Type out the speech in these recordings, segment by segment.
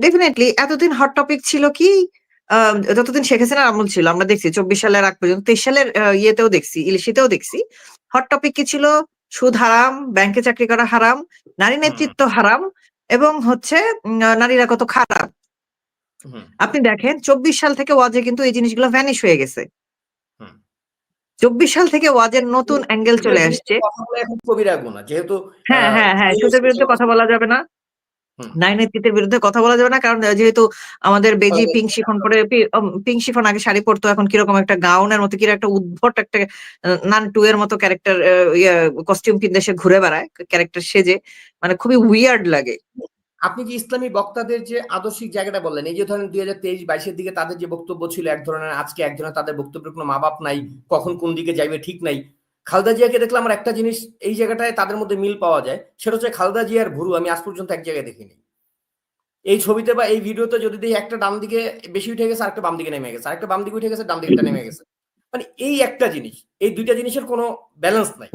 Definitely এতদিন hot topic ছিল কি যতদিন শেখ হাসিনার আমল ছিল আমরা দেখছি 24 সালের আগ পর্যন্ত 23 সালের ইয়েতেও দেখছি ইলিশিতেও দেখছি হট টপিক কি ছিল সুদ হারাম ব্যাংকে চাকরি করা হারাম নারী নেতৃত্ব হারাম এবং হচ্ছে নারীরা কত খারাপ আপনি দেখেন 24 সাল থেকে ওয়াজে কিন্তু এই জিনিসগুলো ভ্যানিশ হয়ে গেছে 24 সাল থেকে ওয়াজের নতুন অ্যাঙ্গেল চলে আসছে কবিরা গুনাহ যেহেতু হ্যাঁ সুদের বিরুদ্ধে কথা বলা যাবে না নারী নেতৃত্বের বিরুদ্ধে কথা বলা যাবে না কারণ যেহেতু আমাদের বেজি পিঙ্ক শিফন পরে পিঙ্ক শিফন আগে শাড়ি পরতো এখন কিরকম একটা গাউনের মতো কিরকম একটা উদ্ভট একটা নান টু এর মতো ক্যারেক্টার কস্টিউম কিনতে সে ঘুরে বেড়ায় ক্যারেক্টার সেজে মানে খুবই উইয়ার্ড লাগে। আপনি যে ইসলামী বক্তাদের যে আদর্শিক জায়গাটা বললেন এই যে ধরেন 2023-22 দিকে তাদের যে বক্তব্য ছিল এক ধরনের আজকে এক ধরনের তাদের বক্তব্যের কোনো মা বাপ নাই কখন কোন দিকে যাইবে ঠিক নাই খালেদা জিয়াকে দেখলে আমার একটা জিনিস এই জায়গাটায় তাদের মধ্যে মিল পাওয়া যায় সেটা হচ্ছে খালেদা জিয়ার ভুরু আমি আজ পর্যন্ত এক জায়গায় দেখিনি এই ছবিতে বা এই ভিডিওতে যদি দেখি একটা ডান দিকে বেশি উঠে গেছে আরেকটা বাম দিকে নেমে গেছে আরেকটা বাম দিকে উঠে গেছে ডান দিকটা নেমে গেছে মানে এই একটা জিনিস এই দুইটা জিনিসের কোনো ব্যালেন্স নাই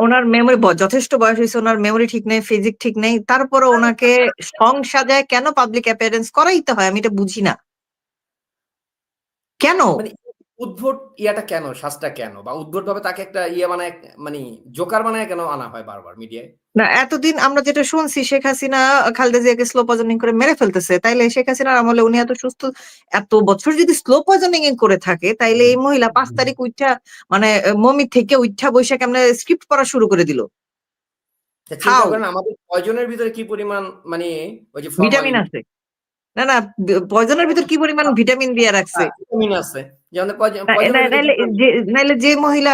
ওনার মেমোরি যথেষ্ট বয়স হয়েছে ওনার মেমোরি ঠিক নেই ফিজিক ঠিক নেই তারপরে ওনাকে সং সাজায় কেন পাবলিক অ্যাপিয়ারেন্স করাইতে হয় আমি এটা বুঝি না কেন উদ্ভট ইয়াটা কেন শ্বাসটা কেন বা উদ্ভট ভাবে তাকে একটা ইয়ে বানায় মানে জোকার বানায় কেন আনা হয় বারবার মিডিয়ায় না এতদিন আমরা যেটা শুনছি শেখ হাসিনা খালেদা জিয়াকে স্লো পয়জনিং করে মেরে ফেলতেছে তাইলে শেখ হাসিনার আমলে উনি এত সুস্থ এত বছর যদি স্লো পয়জনিং করে থাকে তাইলে এই মহিলা 5 তারিখ উঠা মানে মমি থেকে উঠা বৈশা কেমনে স্ক্রিপ্ট পড়া শুরু করে দিল চিন্তা করেন আমাদের পয়জনের ভিতরে কি পরিমাণ মানে ওই যে ভিটামিন আছে না পয়জনের ভিতর কি পরিমাণ ভিটামিন দিয়ে রাখছে ভিটামিন আছে নাইলে যে মহিলা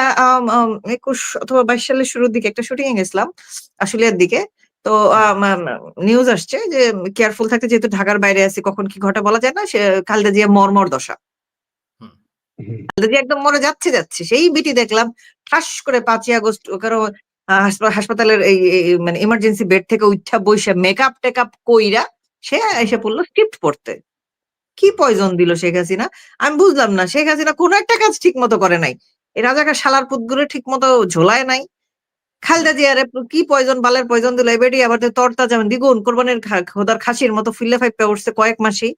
21 অথবা 22 সালের শুরুর দিকে একটা শুটিং এ গেছিলাম আশুলিয়ার দিকে তো নিউজ আসছে যে কেয়ারফুল থাকতে যেহেতু ঢাকার বাইরে আছে কখন কি ঘটে বলা যায় না সে খালেদা জিয়া মরমর দশা খালেদা জিয়া একদম মরে যাচ্ছে সেই বিটি দেখলাম ঠাস করে 5ই আগস্ট কারো হাসপাতালের এই মানে ইমার্জেন্সি বেড থেকে উঠা বইসা মেকআপ টেকআপ কইরা সে এসে পড়লো স্ক্রিপ্ট পড়তে কি পয়জন দিল শেখ হাসিনা আমি বুঝলাম না শেখ হাসিনা কোন একটা কাজ ঠিক মতো করে নাই এই রাজাকার শালার পুতগুলো ঠিক মতো ঝোলায় নাই খালেদা জিয়ার কি পয়জন বালের পয়জন দিল এবারই আবার তরতা যেমন দ্বিগুণ কোরবানির খোদার খাসির মতো ফুল্লে ফাইপে উঠছে কয়েক মাসেই